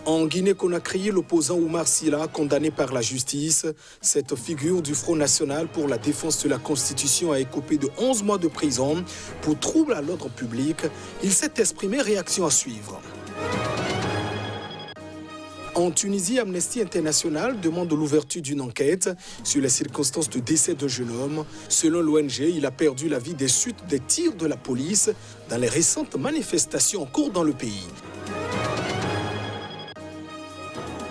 En Guinée-Conakry, l'opposant Oumar Silla, condamné par la justice, cette figure du Front National pour la défense de la Constitution a écopé de 11 mois de prison pour trouble à l'ordre public. Il s'est exprimé, réaction à suivre. En Tunisie, Amnesty International demande l'ouverture d'une enquête sur les circonstances de décès d'un jeune homme. Selon l'ONG, il a perdu la vie des suites des tirs de la police dans les récentes manifestations en cours dans le pays.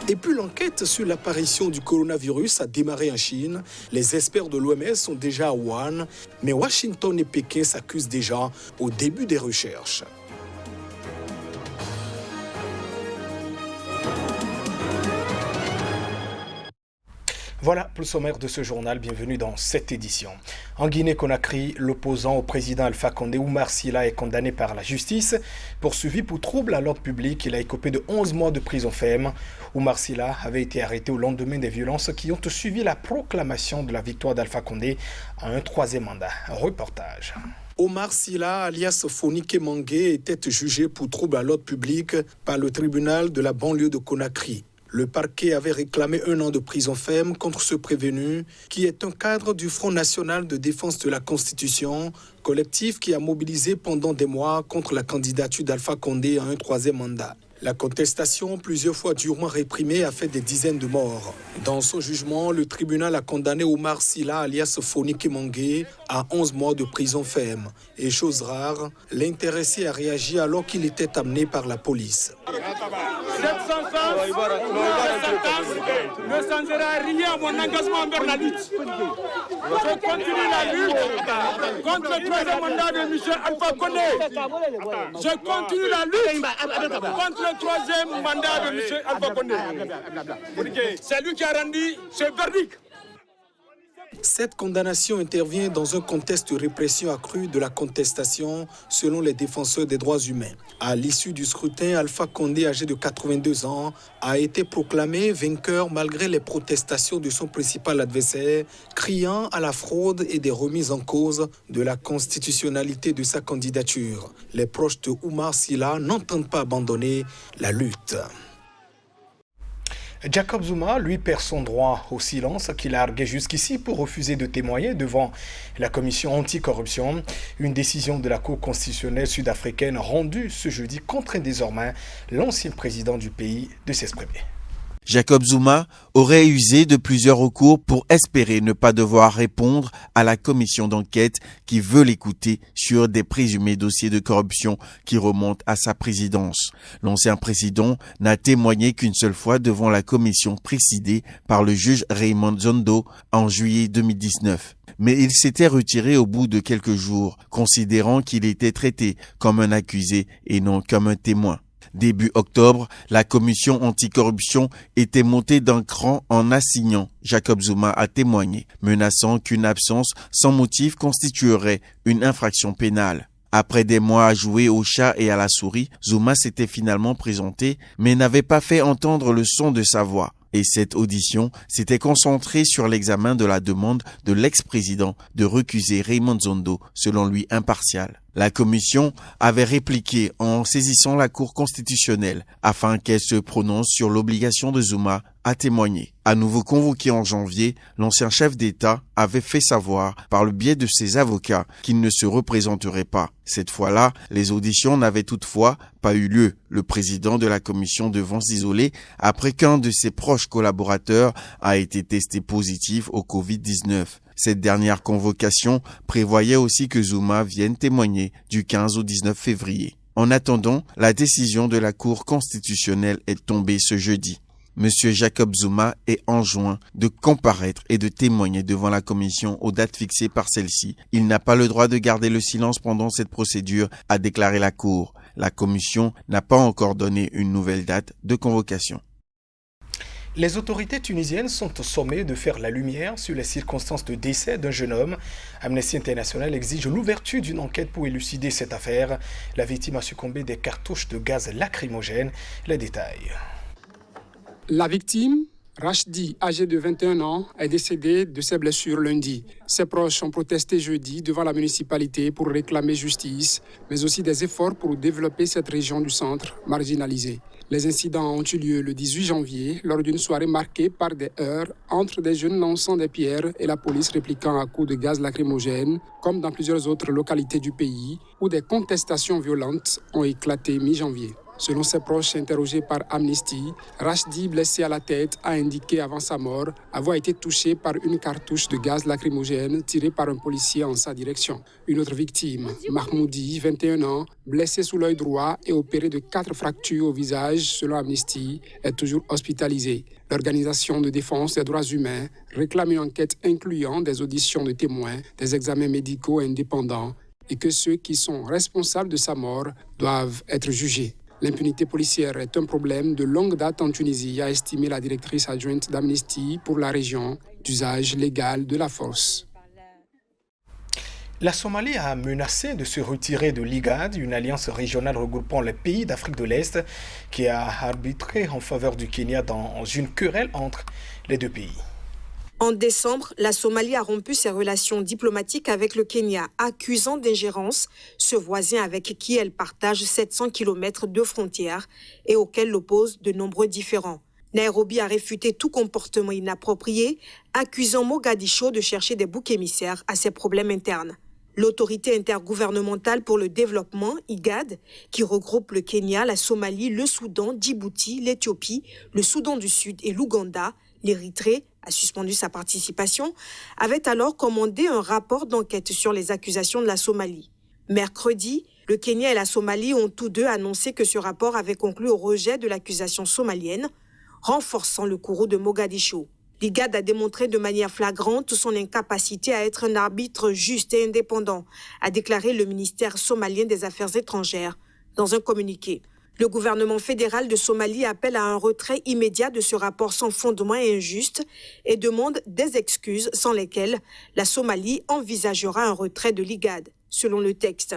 Et puis l'enquête sur l'apparition du coronavirus a démarré en Chine. Les experts de l'OMS sont déjà à Wuhan, mais Washington et Pékin s'accusent déjà au début des recherches. Voilà pour le sommaire de ce journal, bienvenue dans cette édition. En Guinée-Conakry, l'opposant au président Alpha Condé, Oumar Silla, est condamné par la justice. Poursuivi pour trouble à l'ordre public, il a écopé de 11 mois de prison ferme. Oumar Silla avait été arrêté au lendemain des violences qui ont suivi la proclamation de la victoire d'Alpha Condé à un troisième mandat. Un reportage. Oumar Silla, alias Fonike Mangué, était jugé pour trouble à l'ordre public par le tribunal de la banlieue de Conakry. Le parquet avait réclamé 1 an de prison ferme contre ce prévenu, qui est un cadre du Front National de défense de la Constitution, collectif qui a mobilisé pendant des mois contre la candidature d'Alpha Condé à un troisième mandat. La contestation, plusieurs fois durement réprimée, a fait des dizaines de morts. Dans son jugement, le tribunal a condamné Oumar Silla, alias Fonike Mangué, à 11 mois de prison ferme. Et chose rare, l'intéressé a réagi alors qu'il était amené par la police. Cette sentence ne changera rien à mon engagement envers la lutte. Je continue la lutte contre le troisième mandat de M. Alpha Condé. Je continue la lutte contre le troisième mandat de M. Alpha Condé. C'est lui qui a rendu ce verdict. Cette condamnation intervient dans un contexte de répression accrue de la contestation selon les défenseurs des droits humains. À l'issue du scrutin, Alpha Condé, âgé de 82 ans, a été proclamé vainqueur malgré les protestations de son principal adversaire, criant à la fraude et des remises en cause de la constitutionnalité de sa candidature. Les proches de Oumar Silla n'entendent pas abandonner la lutte. Jacob Zuma, lui, perd son droit au silence qu'il a argué jusqu'ici pour refuser de témoigner devant la commission anticorruption. Une décision de la Cour constitutionnelle sud-africaine rendue ce jeudi contraint désormais l'ancien président du pays de s'exprimer. Jacob Zuma aurait usé de plusieurs recours pour espérer ne pas devoir répondre à la commission d'enquête qui veut l'écouter sur des présumés dossiers de corruption qui remontent à sa présidence. L'ancien président n'a témoigné qu'une seule fois devant la commission présidée par le juge Raymond Zondo en juillet 2019. Mais il s'était retiré au bout de quelques jours, considérant qu'il était traité comme un accusé et non comme un témoin. Début octobre, la commission anticorruption était montée d'un cran en assignant Jacob Zuma à témoigner, menaçant qu'une absence sans motif constituerait une infraction pénale. Après des mois à jouer au chat et à la souris, Zuma s'était finalement présenté, mais n'avait pas fait entendre le son de sa voix. Et cette audition s'était concentrée sur l'examen de la demande de l'ex-président de recuser Raymond Zondo, selon lui impartial. La commission avait répliqué en saisissant la Cour constitutionnelle afin qu'elle se prononce sur l'obligation de Zuma à témoigner. À nouveau convoqué en janvier, l'ancien chef d'État avait fait savoir par le biais de ses avocats qu'il ne se représenterait pas. Cette fois-là, les auditions n'avaient toutefois pas eu lieu. Le président de la commission devant s'isoler après qu'un de ses proches collaborateurs a été testé positif au Covid-19. Cette dernière convocation prévoyait aussi que Zuma vienne témoigner du 15 au 19 février. En attendant, la décision de la Cour constitutionnelle est tombée ce jeudi. Monsieur Jacob Zuma est enjoint de comparaître et de témoigner devant la commission aux dates fixées par celle-ci. Il n'a pas le droit de garder le silence pendant cette procédure, a déclaré la Cour. La commission n'a pas encore donné une nouvelle date de convocation. Les autorités tunisiennes sont sommées de faire la lumière sur les circonstances de décès d'un jeune homme. Amnesty International exige l'ouverture d'une enquête pour élucider cette affaire. La victime a succombé des cartouches de gaz lacrymogène. Les détails. La victime, Rachdi, âgé de 21 ans, est décédé de ses blessures lundi. Ses proches ont protesté jeudi devant la municipalité pour réclamer justice, mais aussi des efforts pour développer cette région du centre marginalisée. Les incidents ont eu lieu le 18 janvier lors d'une soirée marquée par des heurts entre des jeunes lançant des pierres et la police répliquant à coups de gaz lacrymogène, comme dans plusieurs autres localités du pays où des contestations violentes ont éclaté mi-janvier. Selon ses proches interrogés par Amnesty, Rachdi, blessé à la tête, a indiqué avant sa mort avoir été touché par une cartouche de gaz lacrymogène tirée par un policier en sa direction. Une autre victime, Mahmoudi, 21 ans, blessé sous l'œil droit et opéré de 4 fractures au visage, selon Amnesty, est toujours hospitalisé. L'Organisation de défense des droits humains réclame une enquête incluant des auditions de témoins, des examens médicaux indépendants et que ceux qui sont responsables de sa mort doivent être jugés. L'impunité policière est un problème de longue date en Tunisie, a estimé la directrice adjointe d'Amnesty pour la région d'usage légal de la force. La Somalie a menacé de se retirer de l'IGAD, une alliance régionale regroupant les pays d'Afrique de l'Est, qui a arbitré en faveur du Kenya dans une querelle entre les deux pays. En décembre, la Somalie a rompu ses relations diplomatiques avec le Kenya, accusant d'ingérence ce voisin avec qui elle partage 700 km de frontières et auquel l'opposent de nombreux différends. Nairobi a réfuté tout comportement inapproprié, accusant Mogadiscio de chercher des boucs émissaires à ses problèmes internes. L'autorité intergouvernementale pour le développement, IGAD, qui regroupe le Kenya, la Somalie, le Soudan, Djibouti, l'Éthiopie, le Soudan du Sud et l'Ouganda, l'Érythrée a suspendu sa participation, avait alors commandé un rapport d'enquête sur les accusations de la Somalie. Mercredi, le Kenya et la Somalie ont tous deux annoncé que ce rapport avait conclu au rejet de l'accusation somalienne, renforçant le courroux de Mogadiscio. L'IGAD a démontré de manière flagrante son incapacité à être un arbitre juste et indépendant, a déclaré le ministère somalien des Affaires étrangères dans un communiqué. Le gouvernement fédéral de Somalie appelle à un retrait immédiat de ce rapport sans fondement et injuste et demande des excuses sans lesquelles la Somalie envisagera un retrait de l'IGAD, selon le texte.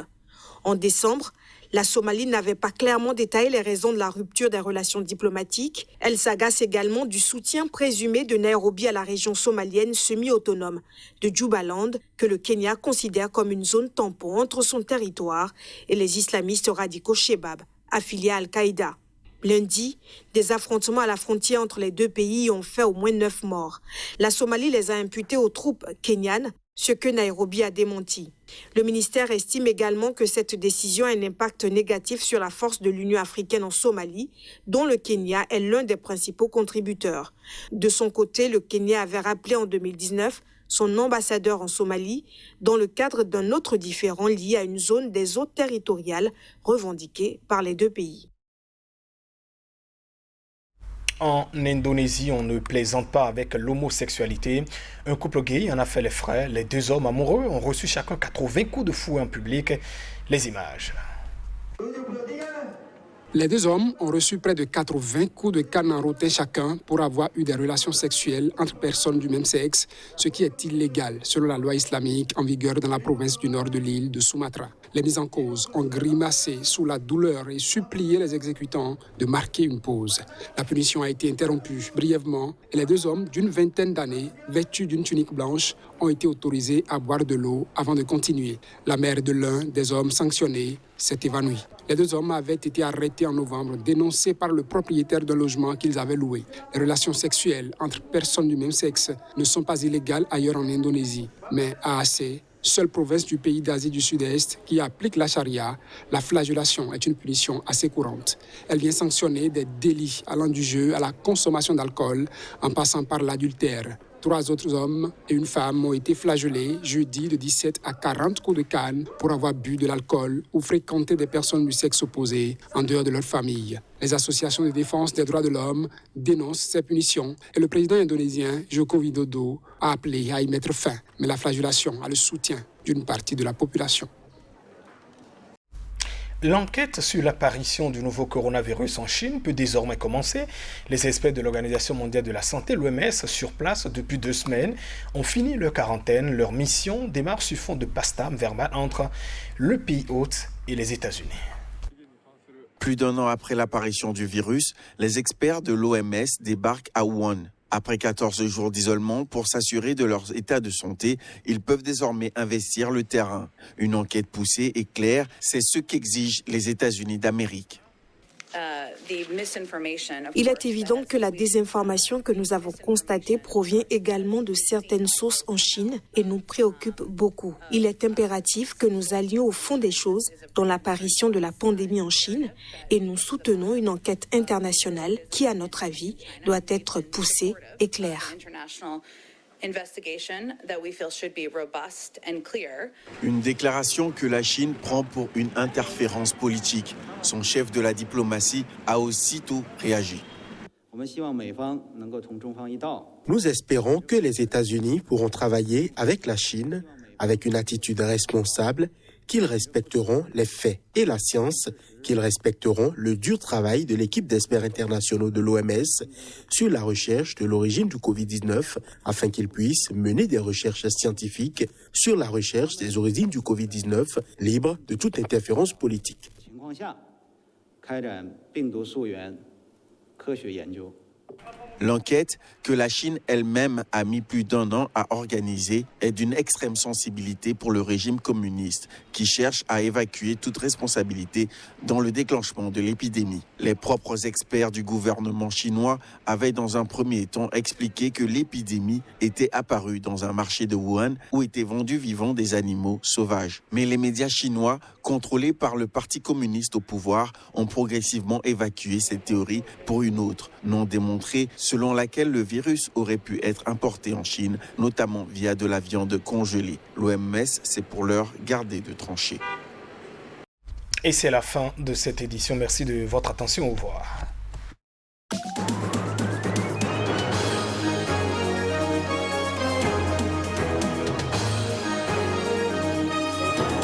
En décembre, la Somalie n'avait pas clairement détaillé les raisons de la rupture des relations diplomatiques. Elle s'agace également du soutien présumé de Nairobi à la région somalienne semi-autonome de Jubaland, que le Kenya considère comme une zone tampon entre son territoire et les islamistes radicaux Shebab, affiliés à Al-Qaïda. Lundi, des affrontements à la frontière entre les deux pays ont fait au moins 9 morts. La Somalie les a imputés aux troupes kenyanes, ce que Nairobi a démenti. Le ministère estime également que cette décision a un impact négatif sur la force de l'Union africaine en Somalie, dont le Kenya est l'un des principaux contributeurs. De son côté, le Kenya avait rappelé en 2019 son ambassadeur en Somalie dans le cadre d'un autre différend lié à une zone des eaux territoriales revendiquée par les deux pays. En Indonésie, on ne plaisante pas avec l'homosexualité. Un couple gay en a fait les frais. Les deux hommes amoureux ont reçu chacun 80 coups de fouet en public. Les images. Les deux hommes ont reçu près de 80 coups de canne enrôtés chacun pour avoir eu des relations sexuelles entre personnes du même sexe, ce qui est illégal selon la loi islamique en vigueur dans la province du nord de l'île de Sumatra. Les mis en cause ont grimacé sous la douleur et supplié les exécutants de marquer une pause. La punition a été interrompue brièvement et les deux hommes d'une vingtaine d'années, vêtus d'une tunique blanche, ont été autorisés à boire de l'eau avant de continuer. La mère de l'un des hommes sanctionnés s'est évanouie. Les deux hommes avaient été arrêtés en novembre, dénoncés par le propriétaire d'un logement qu'ils avaient loué. Les relations sexuelles entre personnes du même sexe ne sont pas illégales ailleurs en Indonésie, mais à Aceh, seule province du pays d'Asie du Sud-Est qui applique la charia, la flagellation est une punition assez courante. Elle vient sanctionner des délits allant du jeu à la consommation d'alcool en passant par l'adultère. 3 autres hommes et une femme ont été flagellés jeudi de 17 à 40 coups de canne pour avoir bu de l'alcool ou fréquenté des personnes du sexe opposé en dehors de leur famille. Les associations de défense des droits de l'homme dénoncent ces punitions et le président indonésien Joko Widodo a appelé à y mettre fin. Mais la flagellation a le soutien d'une partie de la population. L'enquête sur l'apparition du nouveau coronavirus en Chine peut désormais commencer. Les experts de l'Organisation mondiale de la santé, l'OMS, sur place depuis 2 semaines, ont fini leur quarantaine. Leur mission démarre sur fond de passe-temps verbal entre le pays hôte et les États-Unis. Plus d'1 an après l'apparition du virus, les experts de l'OMS débarquent à Wuhan, Après 14 jours d'isolement, pour s'assurer de leur état de santé, ils peuvent désormais investir le terrain. Une enquête poussée et claire, c'est ce qu'exigent les États-Unis d'Amérique. Il est évident que la désinformation que nous avons constatée provient également de certaines sources en Chine et nous préoccupe beaucoup. Il est impératif que nous allions au fond des choses dans l'apparition de la pandémie en Chine et nous soutenons une enquête internationale qui, à notre avis, doit être poussée et claire. Une déclaration que la Chine prend pour une interférence politique. Son chef de la diplomatie a aussitôt réagi. Nous espérons que les États-Unis pourront travailler avec la Chine avec une attitude responsable, qu'ils respecteront les faits et la science, qu'ils respecteront le dur travail de l'équipe d'experts internationaux de l'OMS sur la recherche de l'origine du Covid-19 afin qu'ils puissent mener des recherches scientifiques sur la recherche des origines du Covid-19 libres de toute interférence politique. L'enquête, que la Chine elle-même a mis plus d'1 an à organiser, est d'une extrême sensibilité pour le régime communiste qui cherche à évacuer toute responsabilité dans le déclenchement de l'épidémie. Les propres experts du gouvernement chinois avaient dans un premier temps expliqué que l'épidémie était apparue dans un marché de Wuhan où étaient vendus vivants des animaux sauvages. Mais les médias chinois, contrôlés par le Parti communiste au pouvoir, ont progressivement évacué cette théorie pour une autre, non démontrée, selon laquelle le virus aurait pu être importé en Chine, notamment via de la viande congelée. L'OMS s'est pour l'heure gardé de trancher. Et c'est la fin de cette édition. Merci de votre attention. Au revoir.